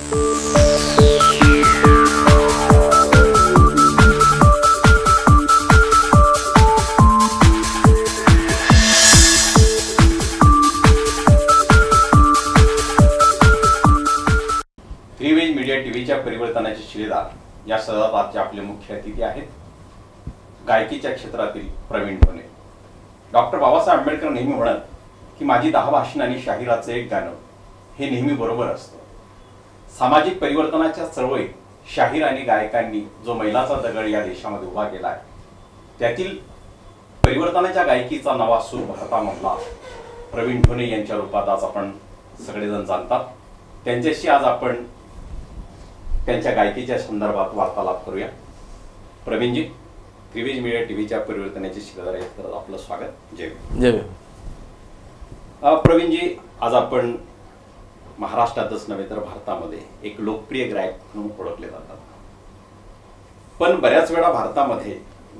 त्रिवेज media टीव्हीच्या परिवर्तनाचे शिलेदार या सदरात आजचे आपले मुख्य अतिथी आहेत गायकीच्या क्षेत्रातील प्रवीण ढोणे। डॉक्टर बाबासाहेब आंबेडकर नेहमी म्हणत की माझी 10 भाषण आणि शाहिराचं एक गाणं हे नेहमी बरोबर असतं। सामाजिक परिवर्तनाच्या चळवळीत शाहीर आणि गायकांनी जो मैलाचा दगड या देशामध्ये उभा केला आहे त्यातील परिवर्तनाच्या गायकीचा नवा सूर भारतामधला प्रवीण ढोणे यांच्या रूपात आज आपण सगळेजण जाणतात। त्यांच्याशी आज आपण त्यांच्या गायकीच्या संदर्भात वार्तालाप करूया। प्रवीणजी, त्रिवेज मीडिया टीव्हीच्या परिवर्तनाचे शिलेदार आहेत तर आपलं स्वागत। जय जय। प्रवीणजी, आज आपण महाराष्ट्रातच नव्हे तर भारतामध्ये एक लोकप्रिय गायक म्हणून ओळखले जातात, पण बऱ्याच वेळा भारतामध्ये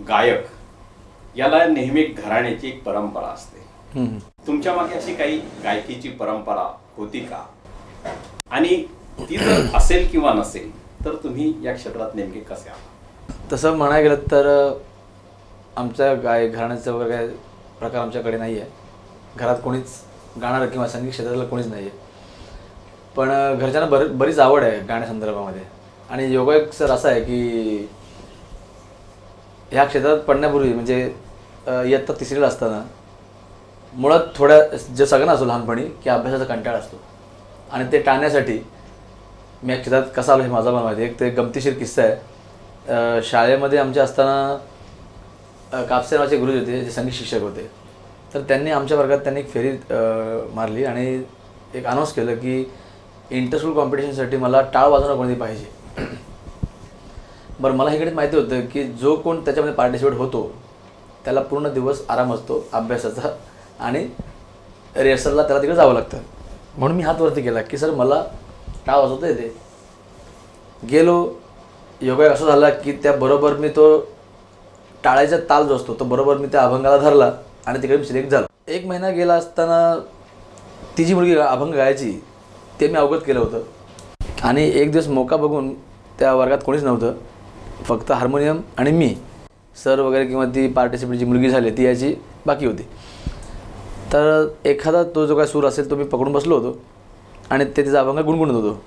गायक याला नेहमी एक घराण्याची एक परंपरा असते। तुमच्या मागे अशी काही गायकीची परंपरा होती का? आणि ती जर असेल किंवा नसेल तर तुम्ही या क्षेत्रात नेमके कसे आहात? तसं म्हणायला गेलं तर आमच्या घराण्याचा वगैरे काय प्रकार आमच्याकडे नाही आहे। घरात कोणीच गाणार किंवा संगीत क्षेत्रातलं कोणीच नाही आहे, पण घरच्यांना बरीच आवड आहे गाण्यासंदर्भामध्ये। आणि योगायोग सर असा आहे की ह्या क्षेत्रात पडण्यापूर्वी म्हणजे इयत्ता 3रीला असताना मुळात थोड्या जे सगळ्यांना असतो लहानपणी की अभ्यासाचा कंटाळा असतो आणि ते टाळण्यासाठी मी या क्षेत्रात कसा आलो हे माझा पण माहिती आहे। एक ते गमतीशीर किस्सा आहे। शाळेमध्ये आमच्या असताना कापसे नावाचे गुरुजी होते जे संगीत शिक्षक होते, तर त्यांनी आमच्या वर्गात त्यांनी एक फेरी मारली आणि एक अनाऊन्स केलं की इंटर स्कूल कॉम्पिटिशनसाठी मला टाळ वाजवणं कोणी पाहिजे। बरं, मला हे गणित माहिती होतं की जो कोण त्याच्यामध्ये पार्टिसिपेट होतो त्याला पूर्ण दिवस आराम असतो अभ्यासाचा आणि रिहर्सलला त्याला तिकडे जावं लागतं। म्हणून मी हात वरती केला की सर मला टाळ वाजवता येते। गेलो, योगायोग असं झाला की त्याबरोबर मी तो टाळायचा ताल जो असतो तो बरोबर मी त्या अभंगाला धरला आणि तिकडे मी सिलेक्ट झालो। 1 महिना गेला असताना ती जी मुलगी अभंग गायची ते मी अवगत केलं होतं आणि एक दिवस मौका बघून त्या वर्गात कोणीच नव्हतं, फक्त हार्मोनियम आणि मी, सर वगैरे किंवा ती पार्टिसिपेट जी मुलगी झाली ती याची बाकी होती। तर एखादा तो जो काय सूर असेल तो मी पकडून बसलो होतो आणि ते तिचा अभंग गुणगुणत होतो।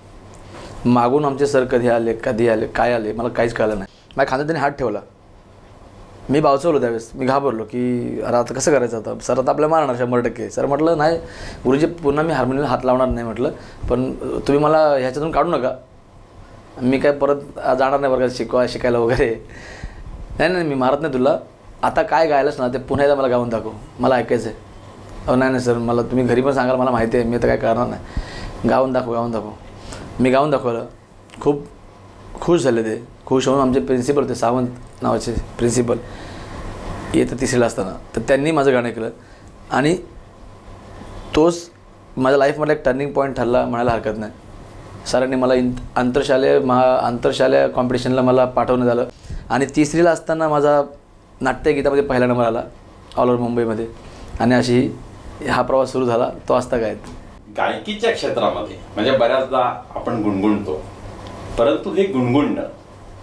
मागून आमचे सर कधी आले काय आले मला काहीच कळलं नाही। माझ्या खांद्यात त्यांनी हात ठेवला, मी बावचवलो त्यावेळेस। मी घाबरलो की अरे आता कसं करायचं, आता सर आता आपल्याला मारणार 100%। सर म्हटलं नाही गुरुजी, पुन्हा मी हार्मोनियमला हात लावणार नाही म्हटलं, पण तुम्ही मला ह्याच्यातून काढू नका, मी काय परत जाणार नाही वर्गात शिकायला वगैरे। नाही मी मारत नाही तुला, आता काय गायलाच ना ते पुन्हा एकदा मला गाऊन दाखव, मला ऐकायचं आहे। अहो नाही सर, मला तुम्ही घरी पण सांगाल मला माहिती आहे, मी तर काय करणार नाही, गाऊन दाखव। मी गाऊन दाखवलं, खूप खुश झाले ते। खुश होऊन आमचे प्रिन्सिपल होते, सावंत नावाचे प्रिन्सिपल, इयत्ता 3रीला असताना, तर त्यांनी माझं गाणं केलं आणि तोच माझ्या लाईफमधला एक टर्निंग पॉईंट ठरला म्हणायला हरकत नाही। सरांनी मला आंतरशालेय कॉम्पिटिशनला मला पाठवण्यात आलं आणि 3रीला असताना माझा नाट्यगीतामध्ये पहिला नंबर आला ऑल ओव्हर मुंबईमध्ये। आणि अशी हा प्रवास सुरू झाला तो आजता काय। गायकीच्या क्षेत्रामध्ये म्हणजे बऱ्याचदा आपण गुणगुणतो, परंतु हे गुणगुणणं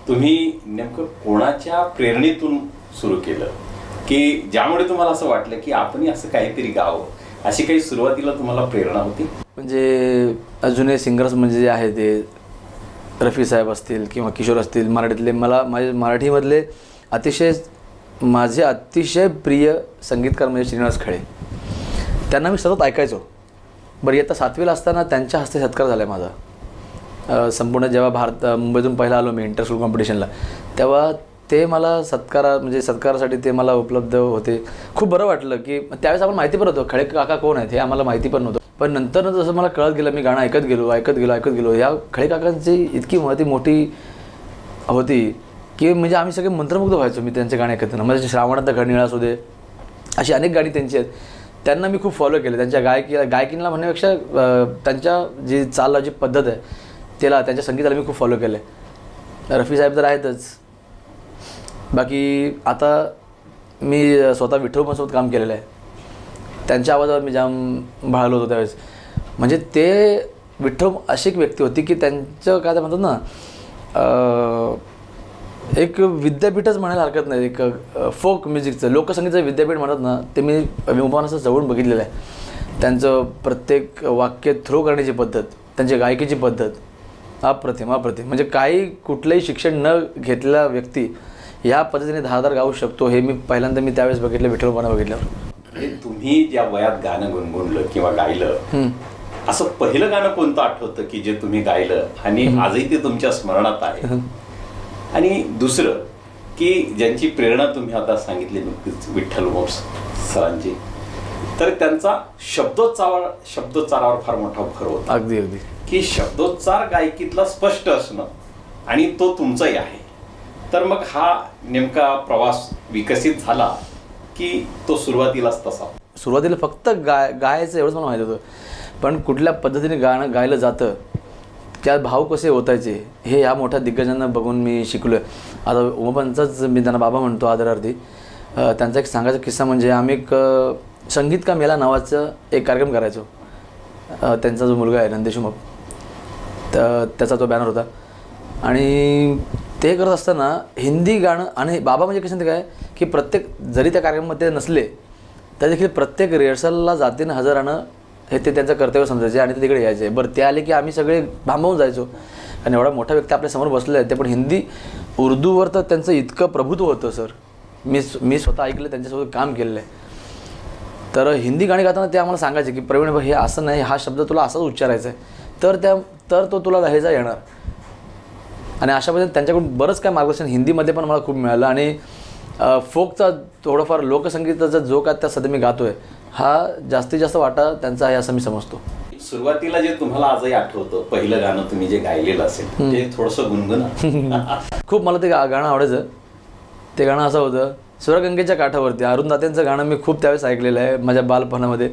तुम्ही नेमकं कोणाच्या प्रेरणेतून सुरू केलं की ज्यामुळे तुम्हाला असं वाटलं की आपण असं काहीतरी गावं, अशी काही सुरुवातीला तुम्हाला प्रेरणा होती? म्हणजे अजूनही सिंगर्स म्हणजे जे आहे ते रफी साहेब असतील किंवा किशोर असतील मराठीतले, मला माझे मराठीमधले माझे अतिशय प्रिय संगीतकार म्हणजे श्रीनिवास खळे, त्यांना मी सतत ऐकायचो। बरं, इयत्ता 7वीला असताना त्यांच्या हस्ते सत्कार झाला आहे माझा संपूर्ण। जेव्हा मुंबईतून पहिला आलो मी इंटर स्कूल कॉम्पिटिशनला, तेव्हा ते मला सत्कारासाठी ते मला उपलब्ध होते। खूप बरं वाटलं की त्यावेळेस आपण माहिती पण होतं खळे काका कोण आहेत हे आम्हाला माहिती पण नव्हतं, पण नंतर जसं मला कळत गेलं, मी गाणं ऐकत गेलो या खळे काकांची इतकी महती मोठी होती की म्हणजे आम्ही सगळे मंत्रमुग्ध व्हायचो मी त्यांचे गाणे ऐकताना। म्हणजे श्रावणात घडनिळा असू दे, अशी अनेक गाणी त्यांची आहेत, त्यांना मी खूप फॉलो केलं। त्यांच्या गायकीला म्हणण्यापेक्षा त्यांच्या जी जी पद्धत आहे त्याला, त्यांच्या संगीताला मी खूप फॉलो केलं आहे। रफी साहेब तर आहेतच, बाकी आता मी स्वतः विठ्ठलसोबत काम केलेलं आहे, त्यांच्या आवाजावर मी जाम भाळलो होतो त्यावेळेस। म्हणजे ते विठ्ठल अशी एक व्यक्ती होती की त्यांचं काय ते म्हणतात ना, एक विद्यापीठच म्हणायला हरकत नाही, एक फोक म्युझिकचं लोकसंगीतचं विद्यापीठ म्हणतात ना, ते मी विमोबानाचं जवळून बघितलेलं आहे. त्यांचं प्रत्येक वाक्य थ्रो करण्याची पद्धत, त्यांची गायकीची पद्धत अप्रतिम अप्रतिम. म्हणजे काही कुठलंही शिक्षण न घेतलेला व्यक्ती ह्या पद्धतीने धारदार गाऊ शकतो हे मी पहिल्यांदा त्यावेळेस बघितलं, विठ्ठलपणा बघितल्यावर. तुम्ही ज्या वयात गाणं गुणगुणलं किंवा गायलं, असं पहिलं गाणं कोणतं आठवतं की जे तुम्ही गायलं आणि आजही ते तुमच्या स्मरणात आहे? आणि दुसरं की ज्यांची प्रेरणा तुम्ही आता सांगितली नुकतीच, विठ्ठल उमप सरांची, तर त्यांचा शब्दोच्चारावर फार मोठा भर होता. अगदी अगदी. की शब्दोच्चार गायकीतला स्पष्ट असणं आणि तो तुमचाही आहे. तर मग हा नेमका प्रवास विकसित झाला की तो सुरुवातीलाच तसा? सुरुवातीला फक्त गायचं एवढंच मला माहिती होतं, पण कुठल्या पद्धतीने गाणं गायलं जातं, त्यात भाव कसे ओतायचे हे ह्या मोठ्या दिग्गजांना बघून मी शिकलो आहे. आता उमापांचाच मी त्यांना बाबा म्हणतो आदरार्थी. त्यांचा एक सांगायचा किस्सा म्हणजे आम्ही एक संगीत का मेला नावाचा एक कार्यक्रम करायचो. त्यांचा जो मुलगा आहे नंदेश उमप, तर त्याचा तो बॅनर होता. आणि ते करत असताना हिंदी गाणं, आणि बाबा म्हणजे कसं काय की प्रत्येक जरी त्या कार्यक्रमामध्ये नसले तर देखील प्रत्येक रिहर्सलला जातीनं हजरानं हे ते त्यांचं कर्तव्य समजायचे आणि ते तिकडे यायचे. बरं ते आले की आम्ही सगळे भांबावून जायचो, आणि एवढा मोठा व्यक्ती आपल्यासमोर बसले आहे ते पण हिंदी उर्दूवर तर त्यांचं इतकं प्रभुत्व होतं सर. मी स्वतः ऐकलं, त्यांच्यासोबत काम केलेलं आहे. तर हिंदी गाणी गाताना ते आम्हाला सांगायचे की प्रवीण हे असं नाही, हा शब्द तुला असाच उच्चारायचा आहे, तर तो तुला लहेजा येणार. आणि अशा पद्धतीने त्यांच्याकडून बरंच काय मार्गदर्शन हिंदीमध्ये पण मला खूप मिळालं. आणि फोकचा थोडंफार लोकसंगीताचा जो काय त्या सध्या मी गातो आहे हा जास्तीत जास्त वाटा त्यांचा आहे असं मी समजतो. सुरुवातीला जे तुम्हाला आजही आठवतं पहिलं गाणं तुम्ही जे गायलेलं असेल ते थोडंसं गुणगुणा. खूप मला ते गाणं आवडायचं. ते गाणं असं होतं, सुरगंगेच्या काठावरती. अरुण दातेंचं गाणं मी खूप त्यावेळेस ऐकलेलं आहे माझ्या बालपणामध्ये,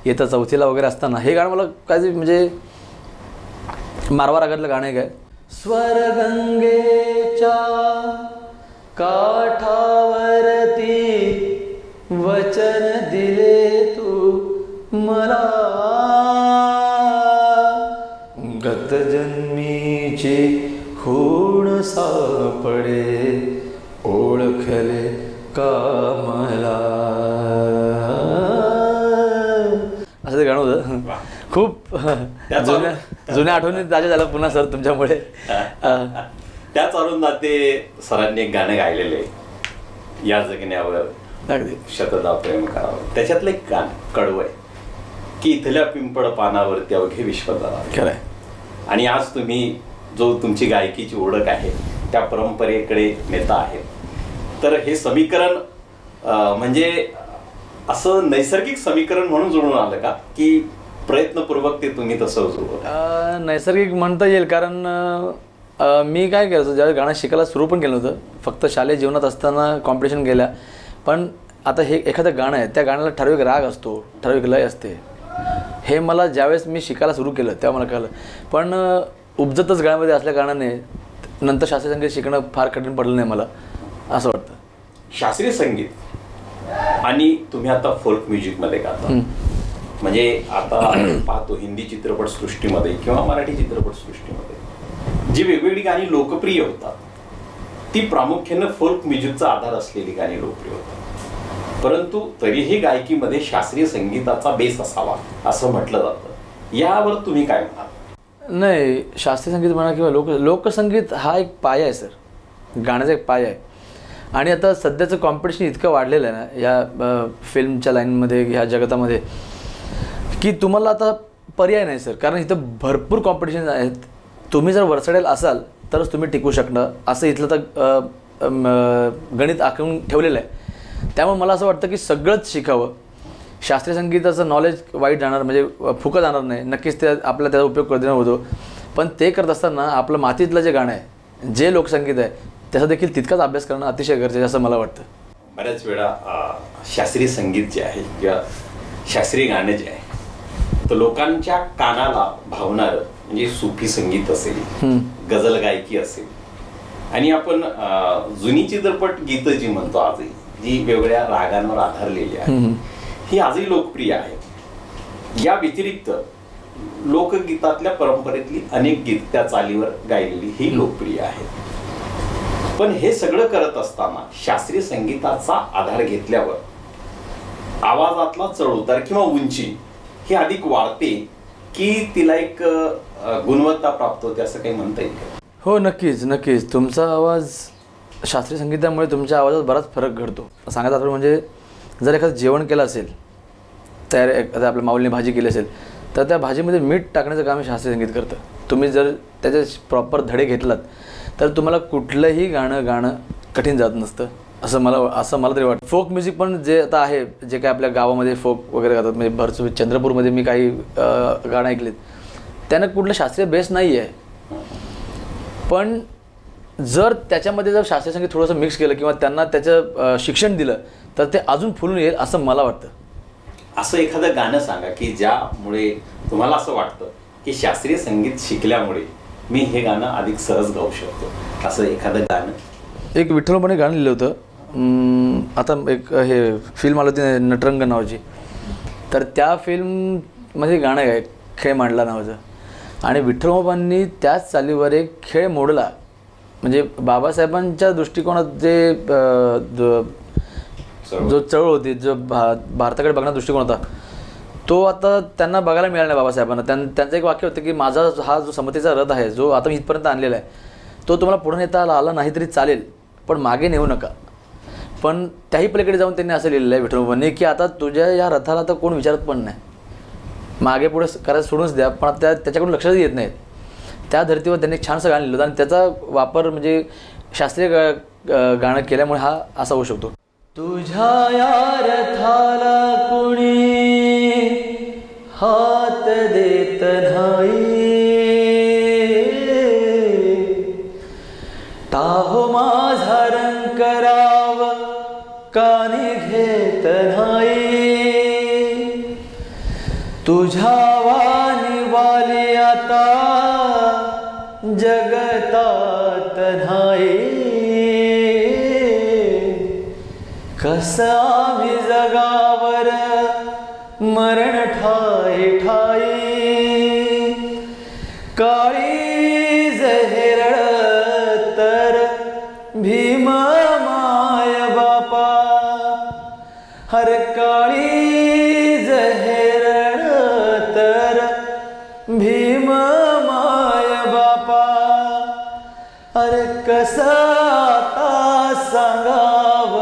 येतं चौथीला वगैरे असताना. हे गाणं मला काय म्हणजे मारवा रागातलं गाणं आहे काय, स्वर्गंगेच्या काठावरती वचन दिले तू मला, गत जन्मीची खूण सापडे ओळखले का मला. असं ते गाणं होतं. खूप जुन्या आठवणी ताज्या झाल्या पुन्हा सर तुमच्यामुळे. त्याच अरुण दाते सरांनी एक गाणं गायलेलं आहे, या जगण्यावर शतदा प्रेम करावं. त्याच्यातलं एक गाणं कडवं आहे की इथल्या पिंपळ पानावरती अवघे विश्वदारा. खरं आहे. आणि आज तुम्ही जो तुमची गायकीची ओळख आहे त्या परंपरेकडे नेता आहे. तर हे समीकरण म्हणजे असं नैसर्गिक समीकरण म्हणून जुळून आलं का की प्रयत्नपूर्वक ते तुम्ही तसं जुळवलं? नैसर्गिक म्हणता येईल, कारण मी काय करायचो ज्यावेळी गाणं शिकायला सुरू पण केलं होतं, फक्त शालेय जीवनात असताना कॉम्पिटिशन गेल्या. पण आता हे एखादं गाणं आहे, त्या गाण्याला ठराविक राग असतो, ठराविक लय असते. हे मला ज्यावेळेस मी शिकायला सुरू केलं तेव्हा मला कळलं. पण उपजतच गाण्यामध्ये असल्या कारणाने नंतर शास्त्रीय संगीत शिकणं फार कठीण पडलं नाही मला असं वाटतं. शास्त्रीय संगीत आणि तुम्ही आता फोल्क म्युझिकमध्ये गाता, म्हणजे आता पाहतो हिंदी चित्रपटसृष्टीमध्ये किंवा मराठी चित्रपटसृष्टीमध्ये जी वेगवेगळी गाणी लोकप्रिय होतात ती प्रामुख्याने फोल्क म्युझिकचा आधार असलेली गाणी लोकप्रिय होतात. परंतु तरीही गायकीमध्ये शास्त्रीय संगीताचा बेस असावा असं म्हटलं जातं. यावर तुम्ही काय म्हणाल? नाही, शास्त्रीय संगीत म्हणा किंवा लोकसंगीत हा एक पाया आहे सर, गाण्याचा एक पाया आहे. आणि आता सध्याचं कॉम्पिटिशन इतकं वाढलेलं आहे ना या फिल्मच्या लाईनमध्ये, ह्या जगतामध्ये, की तुम्हाला आता पर्याय नाही सर. कारण इथं भरपूर कॉम्पिटिशन आहेत. तुम्ही जर वर्सटाईल असाल तरच तुम्ही टिकू शकणार असं इथलं तर गणित आखून ठेवलेलं आहे. त्यामुळे मला असं वाटतं की सगळंच शिकावं. शास्त्रीय संगीताचं नॉलेज वाईट जाणार म्हणजे फुकट जाणार नाही, नक्कीच ते आपला त्याचा उपयोग करून होतो. पण ते करत असताना आपलं मातीतलं जे गाणं आहे, जे लोकसंगीत आहे, त्याचा देखील तितकाच अभ्यास करणं अतिशय गरजेचं आहे असं मला वाटतं. बऱ्याच वेळा शास्त्रीय संगीत जे आहे किंवा शास्त्रीय गाणं जे आहे तर लोकांच्या कानाला भावणारं म्हणजे सुफी संगीत असेल, गझल गायकी असेल, आणि आपण जुनी चित्रपट गीतं जी म्हणतो आजही, जी वेगवेगळ्या रागांवर आधारलेली आहे, ही आजही लोकप्रिय आहे. या व्यतिरिक्त लोकगीतातल्या परंपरेतली अनेक गीत त्या चालीवर गायलेली ही लोकप्रिय आहेत. पण हे सगळं करत असताना शास्त्रीय संगीताचा आधार घेतल्यावर आवाजातला चढउतार किंवा उंची ही अधिक वाढते की तिला एक गुणवत्ता प्राप्त होते असं काही म्हणता येईल का? हो, नक्कीच नक्कीच. तुमचा आवाज शास्त्रीय संगीतामुळे तुमच्या आवाजात बराच फरक घडतो. सांगायचं आपण म्हणजे जर एखादं जेवण केलं असेल, तयार एखाद्या आपल्या माऊलीने भाजी केली असेल, तर त्या भाजीमध्ये मीठ टाकण्याचं काम हे शास्त्रीय संगीत करतं. तुम्ही जर त्याचे प्रॉपर धडे घेतलात तर तुम्हाला कुठलंही गाणं कठीण जात नसतं असं मला तरी वाटतं. फोक म्युझिक पण जे आता आहे, जे काय आपल्या गावामध्ये फोक वगैरे गातात, म्हणजे भरपूर चंद्रपूरमध्ये मी काही गाणं ऐकलेत, त्यांना कुठलं शास्त्रीय बेस नाही आहे. पण जर त्याच्यामध्ये जर शास्त्रीय संगीत थोडंसं मिक्स केलं किंवा त्यांना त्याचं शिक्षण दिलं तर ते अजून फुलून येईल असं मला वाटतं. असं एखादं गाणं सांगा की ज्यामुळे तुम्हाला असं वाटतं की शास्त्रीय संगीत शिकल्यामुळे मी हे गाणं अधिक सहज गाऊ शकतो, असं एखादं गाणं. एक विठ्ठलपणे गाणं लिहिलं होतं. आता एक हे फिल्म आलं होती नटरंग नावाची, तर त्या फिल्ममध्ये गाणं आहे खेळ मांडला नावाचं, आणि विठ्ठलबाबांनी त्याच चालीवर एक खेळ मोडला. म्हणजे बाबासाहेबांच्या दृष्टिकोनात जो चळवळ होती, जो भारताकडे बघण्याचा दृष्टिकोन होता, तो आता त्यांना बघायला मिळाला नाही बाबासाहेबांना. त्यांचं एक वाक्य होतं की माझा हा जो समतेचा रथ आहे, जो आता मी इथपर्यंत आणलेला आहे, तो तुम्हाला पुढे नेता आला नाही तरी चालेल, पण मागे नेऊ नका. पण त्याही पलीकडे जाऊन त्यांनी असं लिहिलेलं आहे विठ्ठलबाबांनी की आता तुझ्या या रथाला तर कोण विचारत पण नाही, मागे पुढे करायचं सोडूनच द्या. पण त्याच्याकडून लक्षच येत नाहीत. त्या धर्तीवर त्यांनी एक छानसं गाणं लिहिलं आणि त्याचा वापर म्हणजे शास्त्रीय गाणं केल्यामुळे हा असा होऊ शकतो. तुझ्या या रथाला कुणी हात देत नाही, टाहो माझा रंग कराव कानी घेत नाही, तुझ्या वाणी वाली आता जगतात नाही, कसं आम्ही जगावर मरण ठाई ठाई, काळी जहेरळ तर भीम माय बापा, हर काळी जहेरळ तर भीम माय बापा, अरे कसं आता सांगाव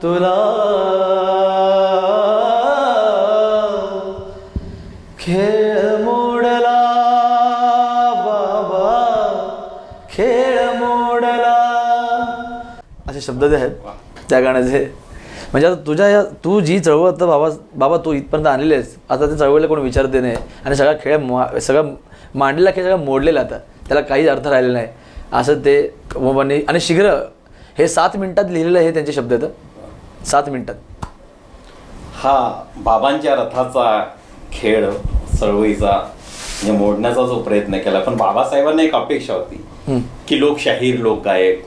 तुला, खेळ मोडला बाबा, खेळ मोडला, असे शब्द जे आहेत त्या गाण्याचे. म्हणजे आता तू जी चळवळ तर बाबा तू इथपर्यंत आणलेली आहेस, आता त्या चळवळीला कोणी विचारते नाही, आणि सगळं मांडलेला खेळ सगळं मोडलेला, आता त्याला काहीच अर्थ राहिलेला नाही असं ते बाबांनी. आणि शीघ्र हे 7 मिनिटात लिहिलेलं हे त्यांचे शब्द आहेत. 7 मिनिटात हा बाबांच्या रथाचा खेळ चळवळीचा म्हणजे मोडण्याचा जो प्रयत्न केला. पण बाबासाहेबांना एक अपेक्षा होती की लोकशाहीर लोकगायक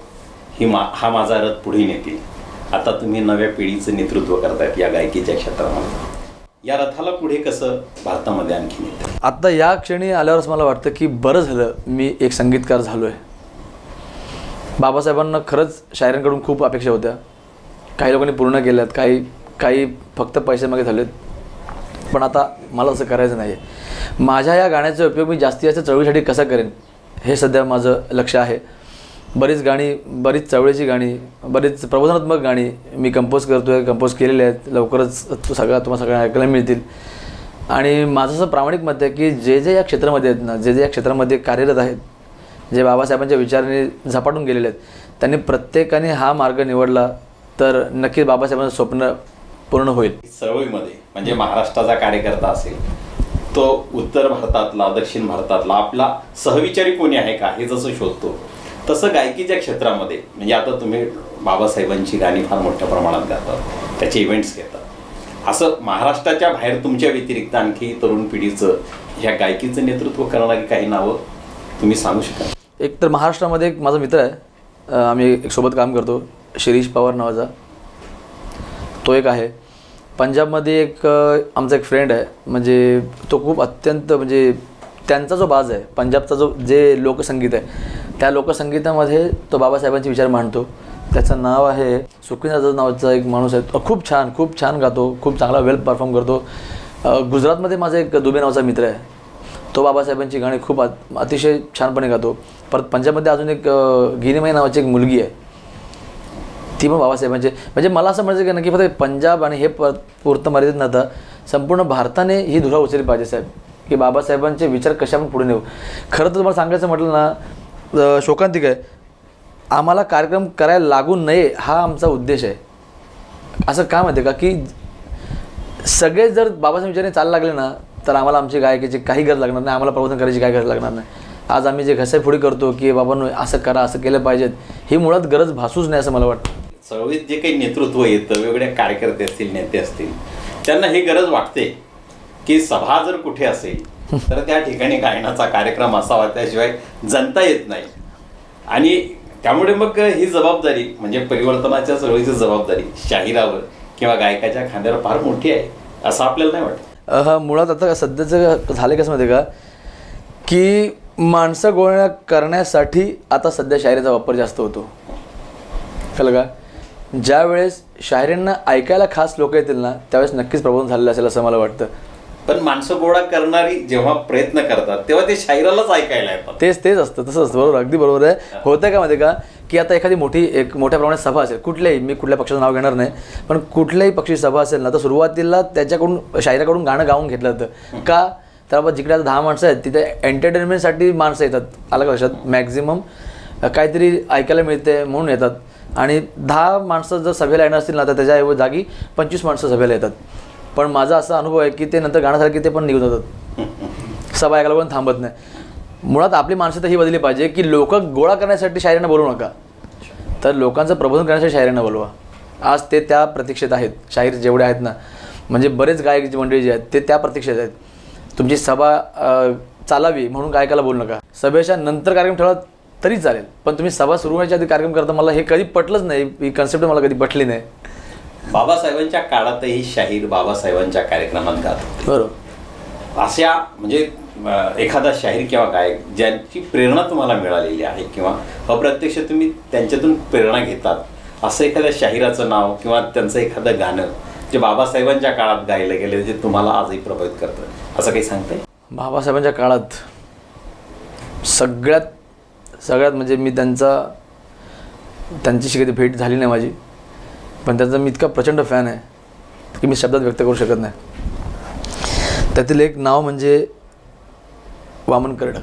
हा माझा रथ पुढे नेतील. आता तुम्ही नव्या पिढीचं नेतृत्व करतायत या गायकीच्या क्षेत्रामध्ये, या रथाला पुढे कसं भारतामध्ये आणखी नेतं? आता या क्षणी आल्यावरच मला वाटतं की बरं झालं मी एक संगीतकार झालो आहे. बाबासाहेबांना खरंच शायरांकडून खूप अपेक्षा होत्या, काही लोकांनी पूर्ण केल्यात, काही फक्त पैसे मागे झालेत. पण आता मला असं करायचं नाही आहे. माझ्या या गाण्याचा उपयोग मी जास्तीत जास्त चळवळीसाठी कसा करेन हे सध्या माझं लक्ष आहे. बरीच गाणी, बरीच चळवळीची गाणी, बरीच प्रबोधनात्मक गाणी मी कंपोज केलेली आहेत. लवकरच तुम्हाला सगळ्या ऐकायला मिळतील. आणि माझं असं प्रामाणिक मत आहे की जे या क्षेत्रामध्ये आहेत ना, जे या क्षेत्रामध्ये कार्यरत आहेत, जे बाबासाहेबांच्या विचाराने झपाटून गेलेले आहेत, त्यांनी प्रत्येकाने हा मार्ग निवडला तर नक्कीच बाबासाहेबांचं स्वप्न पूर्ण होईल. चळवळीमध्ये म्हणजे महाराष्ट्राचा कार्यकर्ता असेल, तो उत्तर भारतातला, दक्षिण भारतातला आपला सहविचारी कोणी आहे का हे जसं शोधतो, तसं गायकीच्या क्षेत्रामध्ये म्हणजे आता तुम्ही बाबासाहेबांची गाणी फार मोठ्या प्रमाणात गातात, त्याचे इव्हेंट्स घेतात. असं महाराष्ट्राच्या बाहेर तुमच्या व्यतिरिक्त आणखी तरुण पिढीचं ह्या गायकीचं नेतृत्व करणारी काही नावं तुम्ही सांगू शकाल? एक तर महाराष्ट्रामध्ये एक माझा मित्र आहे, आम्ही एक सोबत काम करतो, शिरीष पवार नावाचा, तो एक आहे. पंजाबमध्ये एक आमचा एक फ्रेंड आहे, म्हणजे तो खूप अत्यंत म्हणजे त्यांचा जो बाज आहे पंजाबचा जो जे लोकसंगीत आहे त्या लोकसंगीतामध्ये तो बाबासाहेबांचे विचार मांडतो. त्याचं नाव आहे सुखविंद्र नावाचा एक माणूस आहे. खूप छान गातो, खूप चांगला वेल परफॉर्म करतो. गुजरातमध्ये माझा एक दुबे नावाचा मित्र आहे, तो बाबासाहेबांची गाणी खूप अतिशय छानपणे गातो. परत पंजाबमध्ये अजून एक गिनीमाई नावाची एक मुलगी आहे, ती पण बाबासाहेबांचे. म्हणजे मला असं म्हणायचं की नक्की फक्त पंजाब आणि हे पुरतं मर्यादित नव्हतं, संपूर्ण भारताने ही धुरा उचलली पाहिजे साहेब, की बाबासाहेबांचे विचार कशा आपण पुढे नेऊ. खरं तर तुम्हाला सांगायचं म्हटलं ना, शोकांतिक आहे, आम्हाला कार्यक्रम करायला लागू नये हा आमचा उद्देश आहे. असं काय माहिती आहे का, की सगळे जर बाबासाहेब विचाराने चालू लागले ना तर आम्हाला आमची गायकीची काही गरज लागणार नाही, आम्हाला प्रबोधन करायची काही गरज लागणार नाही. आज आम्ही जे घसाईफोडी करतो की बाबांनो असं करा, असं केलं पाहिजेत, ही मुळात गरज भासूच नाही असं मला वाटतं. चळवळीत जे काही नेतृत्व येतं, वेगवेगळे कार्यकर्ते असतील, नेते असतील, त्यांना ही गरज वाटते की सभा जर कुठे असेल तर त्या ठिकाणी गायनाचा कार्यक्रम असावा, त्याशिवाय जनता येत नाही. आणि त्यामुळे मग ही जबाबदारी म्हणजे परिवर्तनाच्या चळवळीची जबाबदारी शाहिरावर किंवा गायकाच्या खांद्यावर फार मोठी आहे असं आपल्याला नाही वाटत. मुळात आता सध्याचं झालं कसं माहिती आहे का, की माणसं गोळा करण्यासाठी आता सध्या शायरीचा वापर जास्त होतो. कळलं का? ज्या वेळेस शायरींना ऐकायला खास लोक येतील ना त्यावेळेस नक्कीच प्रबोधन झालेलं असेल असं मला वाटतं. पण माणसं गोळा करणारी जेव्हा प्रयत्न करतात तेव्हा ते शायरालाच ऐकायला येतात. तेच असतं, तसं असतं. बरोबर, अगदी बरोबर आहे. होतं का माहिती का, की आता एखादी मोठ्या प्रमाणात सभा असेल, मी कुठल्या पक्षाचं नाव घेणार नाही, पण कुठल्याही पक्षी सभा असेल ना तर सुरुवातीला त्याच्याकडून शायराकडून गाणं गाऊन घेतलं जातं. का तर आपण जिकडे आता 10 माणसं आहेत तिथे एंटरटेनमेंटसाठी माणसं येतात, आलं का लक्षात, मॅक्झिमम काहीतरी ऐकायला मिळते म्हणून येतात. आणि 10 माणसं जर सभेला येणार असतील ना तर त्याच्या जागी 25 माणसं सभेला येतात. पण माझा असा अनुभव आहे की ते नंतर गाणं झालं की ते पण निघून जातात, सभा ऐकायला पण थांबत नाही. मुळात आपली माणसं तर ही बदलली पाहिजे की लोक गोळा करण्यासाठी शायरांना बोलवू नका, तर लोकांचं प्रबोधन करण्यासाठी शायरांना बोलवा. आज ते त्या प्रतीक्षेत आहेत, शाहीर जेवढे आहेत ना, म्हणजे बरेच गायक मंडळी जे आहेत ते त्या प्रतीक्षेत आहेत. तुमची सभा चालावी म्हणून गायकाला बोलू नका, सभेच्या नंतर कार्यक्रम ठेवला तरी चालेल, पण तुम्ही सभा सुरू होण्याच्या आधी कार्यक्रम करता, मला हे कधी पटलंच नाही, ही कन्सेप्ट मला कधी पटली नाही. बाबासाहेबांच्या काळातही शाहीर बाबासाहेबांच्या कार्यक्रमात गात होते. बरोबर. अशा म्हणजे एखादा शाहीर किंवा गायक ज्यांची प्रेरणा तुम्हाला मिळालेली आहे किंवा अप्रत्यक्ष तुम्ही त्यांच्यातून प्रेरणा घेतात, असं एखाद्या शाहिराचं नाव किंवा त्यांचं एखादं गाणं जे बाबासाहेबांच्या काळात गायलं गेलं जे तुम्हाला आजही प्रभावित करतं, असं काही सांगताय? बाबासाहेबांच्या काळात सगळ्यात म्हणजे मी त्यांच्याशी कधी भेट झाली नाही माझी, पण त्यांचा मी इतका प्रचंड फॅन आहे की मी शब्दात व्यक्त करू शकत नाही. त्यातील एक नाव म्हणजे वामन कर्डक.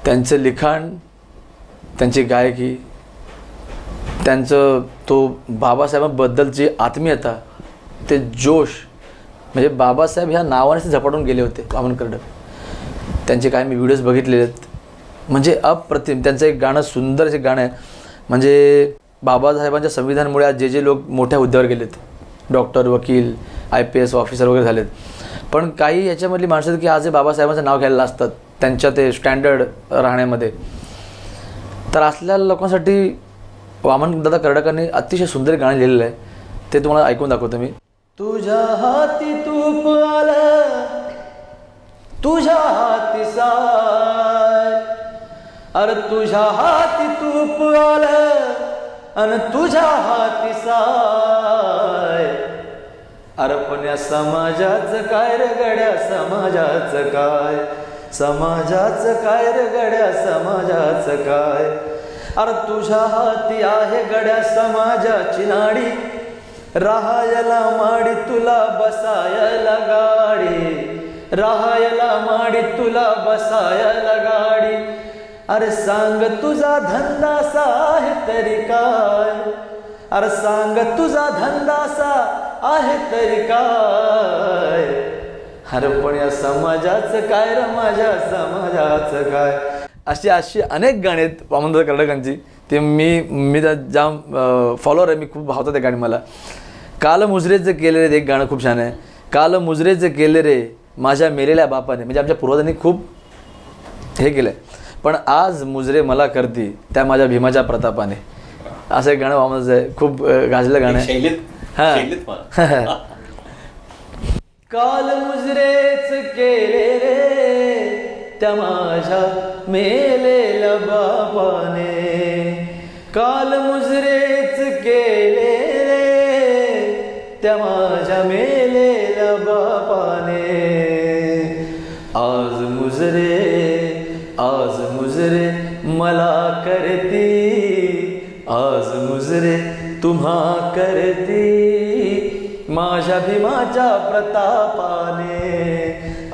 त्यांचं लिखाण, त्यांची गायकी, त्यांचं तो बाबासाहेबांबद्दलची आत्मीयता, ते जोश, म्हणजे बाबासाहेब ह्या नावानेच झपाटून गेले होते वामन कर्डक. त्यांचे काय मी व्हिडिओज बघितलेले आहेत, म्हणजे अप्रतिम. त्यांचं एक गाणं, सुंदर असे गाणं आहे, म्हणजे बाबासाहेबांच्या संविधानामुळे आज जे लोक मोठ्या हुद्द्यावर गेलेत, डॉक्टर, वकील, IPS ऑफिसर वगैरे झालेत, पण काही याच्यामधली माणसं की आज बाबासाहेबांचं नाव घ्यायला असतात त्यांच्या ते स्टँडर्ड राहण्यामध्ये. तर असलेल्या लोकांसाठी वामनदादा कर्डकांनी अतिशय सुंदर गाणं लिहिलेलं आहे, ते तुम्हाला ऐकून दाखवतो मी. तुझ्या हाती तूप आलं, तुझ्या हाती साय, अरे तुझ्या हाती तूप आलं अन तुझ्या हाती साय, अरे पण या समाजाचं काय रे गड्या, समाजाचं काय, समाजाचं काय रे गड्या, समाजाचं काय. अरे तुझ्या हाती आहे गड्या समाजाची नाडी, राहायला माडी तुला बसायला गाडी, राहायला माडी तुला बसायला गाडी. अरे सांग तुझा धंदासा आहे तरी काय, अरे सांग तुझा धंदासा आहे तरी काय, अरे पण या समाजाचं काय रे माझ्या समाजाचं काय. अशी अनेक गाणी आहेत वामनदादा कर्डकांची, ते मी जाम फॉलोअर आहे, मी खूप भावतात ते गाणी मला. काल मुजरेचे केले रे एक गाणं खूप छान आहे. काल मुजरेचे केले रे माझ्या मेलेल्या बापाने, म्हणजे आमच्या पूर्वजांनी खूप हे केलं आहे, पण आज मुजरे मला करती त्या माझ्या भीमाच्या प्रतापाने, असं एक गाणं वामनचं आहे, खूप गाजलं गाणं आहे. शैलीत म्हणा. काल मुजरेच केले रे त्या माझ्या मेलेल्या बापाने, काल मुजरेच केले रे त्या माझ्या मेलेल्या बापाने. आज मुजरे मला करती, आज मुजरे तुम्हा करती, माझ्या भीमाच्या प्रतापाने.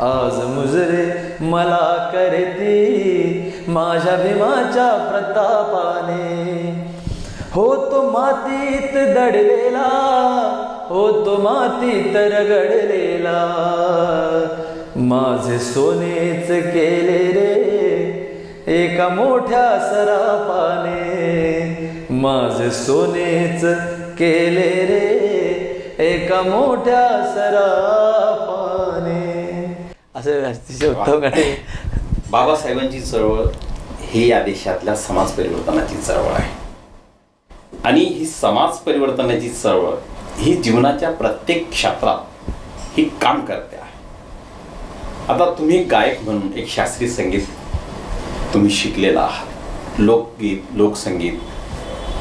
आज मुजरे मला करती, माझ्या भीमाच्या प्रतापाने. होतो मातीत दडलेला, होतो मातीत रगडलेला, माझे सोनेच केले रे एका मोठ्या सरापाने, माझे सोनेच केले रे एका मोठ्या सरापाने. असं अतिशय उत्तम गाणे. बाबासाहेबांची चळवळ ही या देशातल्या समाज परिवर्तनाची चळवळ आहे आणि ही समाज परिवर्तनाची चळवळ ही जीवनाच्या प्रत्येक क्षेत्रात ही काम करते आहे. आता तुम्ही गायक म्हणून एक शास्त्रीय संगीत तुम्ही शिकलेला आहात, लोकगीत, लोकसंगीत,